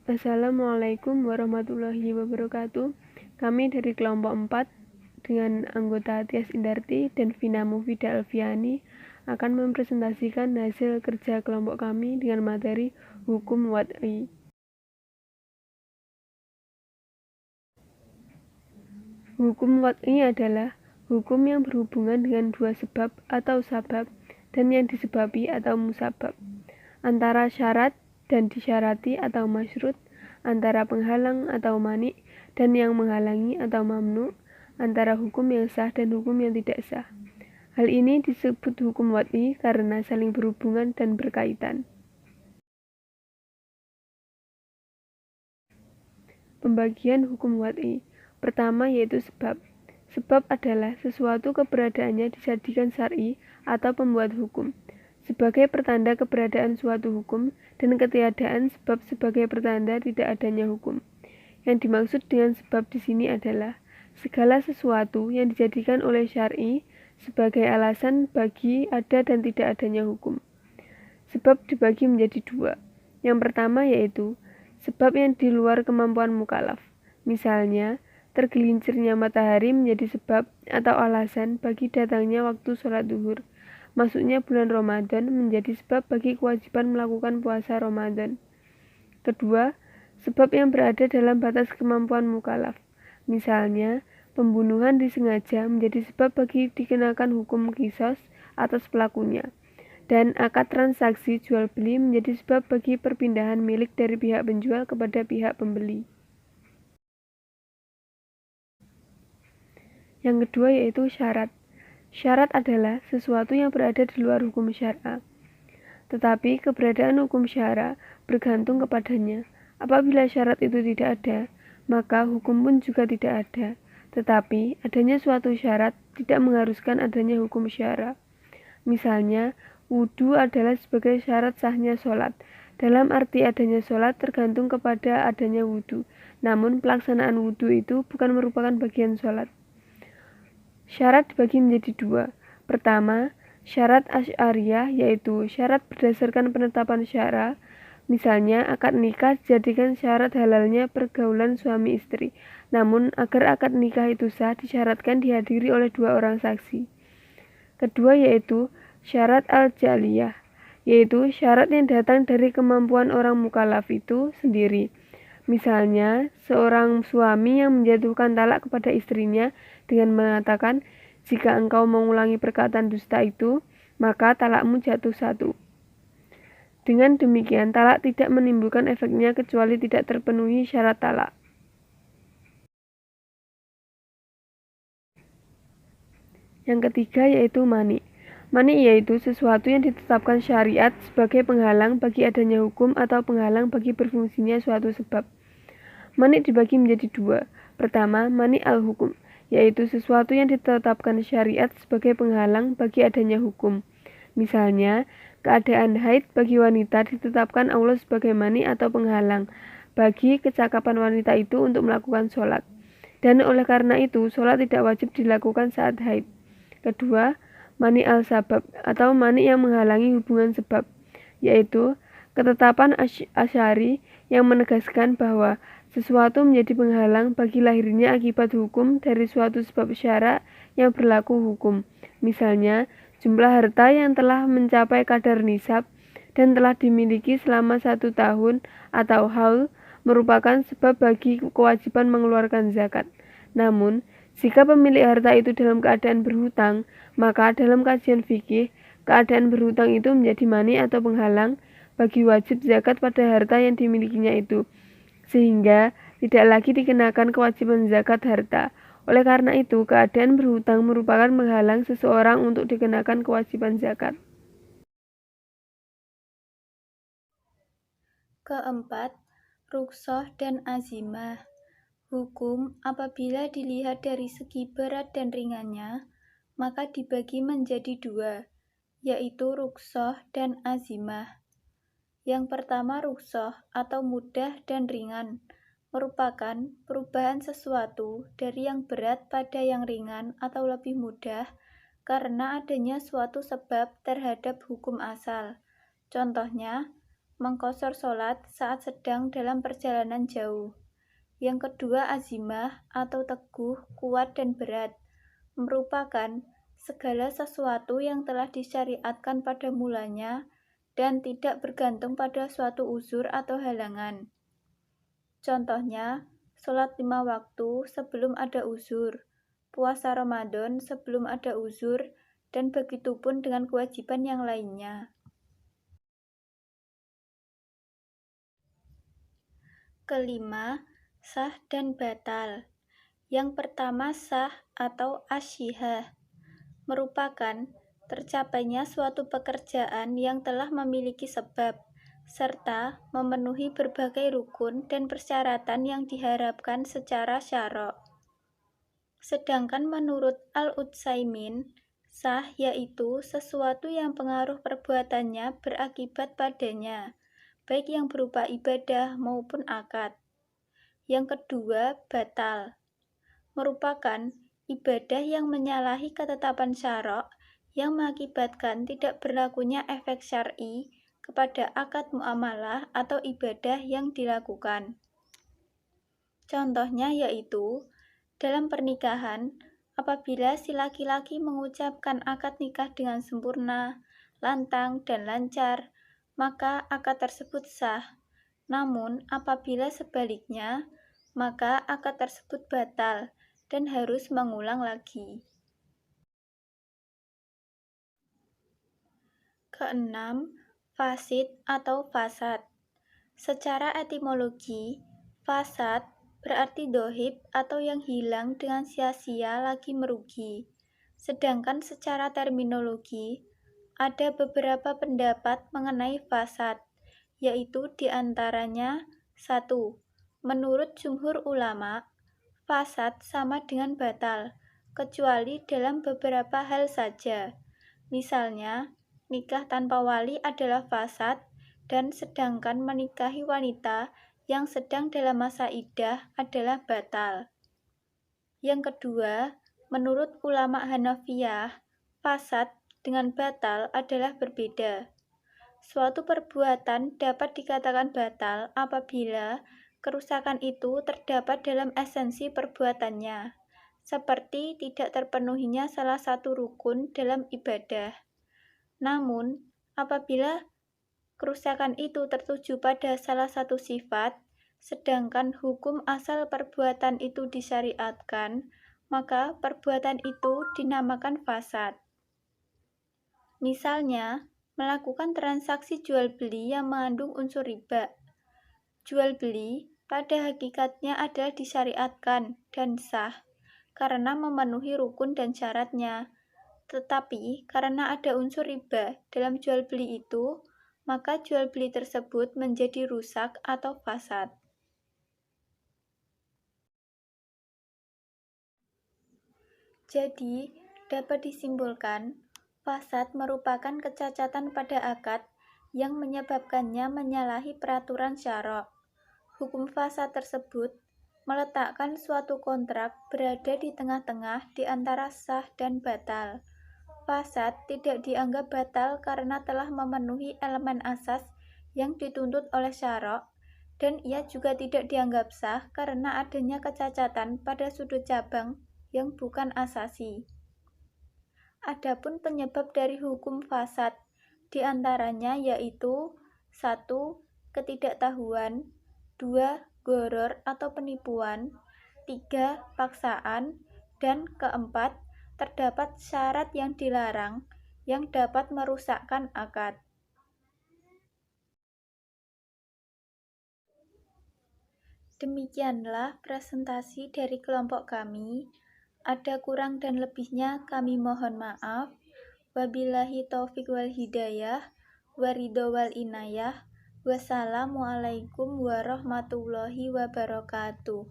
Assalamualaikum warahmatullahi wabarakatuh. Kami dari kelompok 4 dengan anggota Tias Indarti dan Vina Mufida Alfiani akan mempresentasikan hasil kerja kelompok kami dengan materi hukum wad'i. Hukum wad'i adalah hukum yang berhubungan dengan dua sebab atau sabab dan yang disebabi atau musabab, antara syarat dan disyarati atau masyrut, antara penghalang atau mani dan yang menghalangi atau mamnu, antara hukum yang sah dan hukum yang tidak sah. Hal ini disebut hukum wad'i karena saling berhubungan dan berkaitan. Pembagian hukum wad'i. Pertama yaitu sebab. Sebab adalah sesuatu keberadaannya dijadikan syar'i atau pembuat hukum sebagai pertanda keberadaan suatu hukum dan ketiadaan sebab sebagai pertanda tidak adanya hukum. Yang dimaksud dengan sebab di sini adalah segala sesuatu yang dijadikan oleh syar'i sebagai alasan bagi ada dan tidak adanya hukum. Sebab dibagi menjadi dua. Yang pertama yaitu sebab yang di luar kemampuan mukallaf. Misalnya, tergelincirnya matahari menjadi sebab atau alasan bagi datangnya waktu sholat duhur. Masuknya bulan Ramadan menjadi sebab bagi kewajiban melakukan puasa Ramadan. Kedua, sebab yang berada dalam batas kemampuan mukallaf. Misalnya, pembunuhan disengaja menjadi sebab bagi dikenakan hukum qisas atas pelakunya. Dan akad transaksi jual beli menjadi sebab bagi perpindahan milik dari pihak penjual kepada pihak pembeli. Yang kedua yaitu syarat. Syarat adalah sesuatu yang berada di luar hukum syara. Tetapi keberadaan hukum syara bergantung kepadanya. Apabila syarat itu tidak ada, maka hukum pun juga tidak ada. Tetapi adanya suatu syarat tidak mengharuskan adanya hukum syara. Misalnya, wudhu adalah sebagai syarat sahnya sholat. Dalam arti adanya sholat tergantung kepada adanya wudhu. Namun pelaksanaan wudhu itu bukan merupakan bagian sholat. Syarat dibagi menjadi dua. Pertama, syarat asy'ariyah yaitu syarat berdasarkan penetapan syara. Misalnya, akad nikah dijadikan syarat halalnya pergaulan suami istri. Namun, agar akad nikah itu sah disyaratkan dihadiri oleh dua orang saksi. Kedua yaitu syarat al-jaliyah, yaitu syarat yang datang dari kemampuan orang mukallaf itu sendiri. Misalnya, seorang suami yang menjatuhkan talak kepada istrinya dengan mengatakan, jika engkau mengulangi perkataan dusta itu, maka talakmu jatuh satu. Dengan demikian, talak tidak menimbulkan efeknya kecuali tidak terpenuhi syarat talak. Yang ketiga yaitu mani. Mani yaitu sesuatu yang ditetapkan syariat sebagai penghalang bagi adanya hukum atau penghalang bagi berfungsinya suatu sebab. Mani dibagi menjadi dua. Pertama, mani al-hukum, yaitu sesuatu yang ditetapkan syariat sebagai penghalang bagi adanya hukum. Misalnya, keadaan haid bagi wanita ditetapkan Allah sebagai mani atau penghalang bagi kecakapan wanita itu untuk melakukan sholat. Dan oleh karena itu, sholat tidak wajib dilakukan saat haid. Kedua, mani al-sabab atau mani yang menghalangi hubungan sebab, yaitu ketetapan Asy'ari yang menegaskan bahwa sesuatu menjadi penghalang bagi lahirnya akibat hukum dari suatu sebab syara yang berlaku hukum. Misalnya, jumlah harta yang telah mencapai kadar nisab dan telah dimiliki selama 1 tahun atau haul merupakan sebab bagi kewajiban mengeluarkan zakat. Namun, jika pemilik harta itu dalam keadaan berhutang, maka dalam kajian fikih, keadaan berhutang itu menjadi mani atau penghalang bagi wajib zakat pada harta yang dimilikinya itu, sehingga tidak lagi dikenakan kewajiban zakat harta. Oleh karena itu, keadaan berhutang merupakan menghalang seseorang untuk dikenakan kewajiban zakat. Keempat, rukhsah dan azimah. Hukum apabila dilihat dari segi berat dan ringannya, maka dibagi menjadi dua, yaitu rukhsah dan azimah. Yang pertama rukhsah atau mudah dan ringan, merupakan perubahan sesuatu dari yang berat pada yang ringan atau lebih mudah karena adanya suatu sebab terhadap hukum asal. Contohnya, mengqosor sholat saat sedang dalam perjalanan jauh. Yang kedua, azimah atau teguh, kuat dan berat, merupakan segala sesuatu yang telah disyariatkan pada mulanya dan tidak bergantung pada suatu uzur atau halangan. Contohnya, sholat 5 waktu sebelum ada uzur, puasa Ramadan sebelum ada uzur, dan begitu pun dengan kewajiban yang lainnya. Kelima, sah dan batal. Yang pertama, sah atau asyihah, merupakan tercapainya suatu pekerjaan yang telah memiliki sebab, serta memenuhi berbagai rukun dan persyaratan yang diharapkan secara syara'. Sedangkan menurut Al-Utsaimin, sah yaitu sesuatu yang pengaruh perbuatannya berakibat padanya, baik yang berupa ibadah maupun akad. Yang kedua, batal, merupakan ibadah yang menyalahi ketetapan syara' yang mengakibatkan tidak berlakunya efek syar'i kepada akad muamalah atau ibadah yang dilakukan. Contohnya yaitu, dalam pernikahan, apabila si laki-laki mengucapkan akad nikah dengan sempurna, lantang, dan lancar, maka akad tersebut sah. Namun, apabila sebaliknya, maka akad tersebut batal dan harus mengulang lagi. Keenam, fasid atau fasad. Secara etimologi, fasad berarti dohib atau yang hilang dengan sia-sia lagi merugi. Sedangkan secara terminologi, ada beberapa pendapat mengenai fasad, yaitu diantaranya 1. Menurut jumhur ulama, fasad sama dengan batal, kecuali dalam beberapa hal saja. Misalnya, nikah tanpa wali adalah fasad, dan sedangkan menikahi wanita yang sedang dalam masa iddah adalah batal. Yang kedua, menurut ulama Hanafiyah, fasad dengan batal adalah berbeda. Suatu perbuatan dapat dikatakan batal apabila kerusakan itu terdapat dalam esensi perbuatannya, seperti tidak terpenuhinya salah satu rukun dalam ibadah. Namun, apabila kerusakan itu tertuju pada salah satu sifat, sedangkan hukum asal perbuatan itu disyariatkan, maka perbuatan itu dinamakan fasad. Misalnya, melakukan transaksi jual-beli yang mengandung unsur riba. Jual-beli pada hakikatnya adalah disyariatkan dan sah karena memenuhi rukun dan syaratnya. Tetapi karena ada unsur riba dalam jual-beli itu, maka jual-beli tersebut menjadi rusak atau fasad. Jadi, dapat disimpulkan, fasad merupakan kecacatan pada akad yang menyebabkannya menyalahi peraturan syara'. Hukum fasad tersebut meletakkan suatu kontrak berada di tengah-tengah di antara sah dan batal. Fasad tidak dianggap batal karena telah memenuhi elemen asas yang dituntut oleh syara', dan ia juga tidak dianggap sah karena adanya kecacatan pada sudut cabang yang bukan asasi. Adapun penyebab dari hukum fasad diantaranya yaitu 1. Ketidaktahuan, 2. Gharar atau penipuan, 3. Paksaan, dan keempat, terdapat syarat yang dilarang yang dapat merusakkan akad. Demikianlah presentasi dari kelompok kami. Ada kurang dan lebihnya kami mohon maaf. Wabillahi taufiq wal hidayah, waridho wal inayah. Wassalamualaikum warahmatullahi wabarakatuh.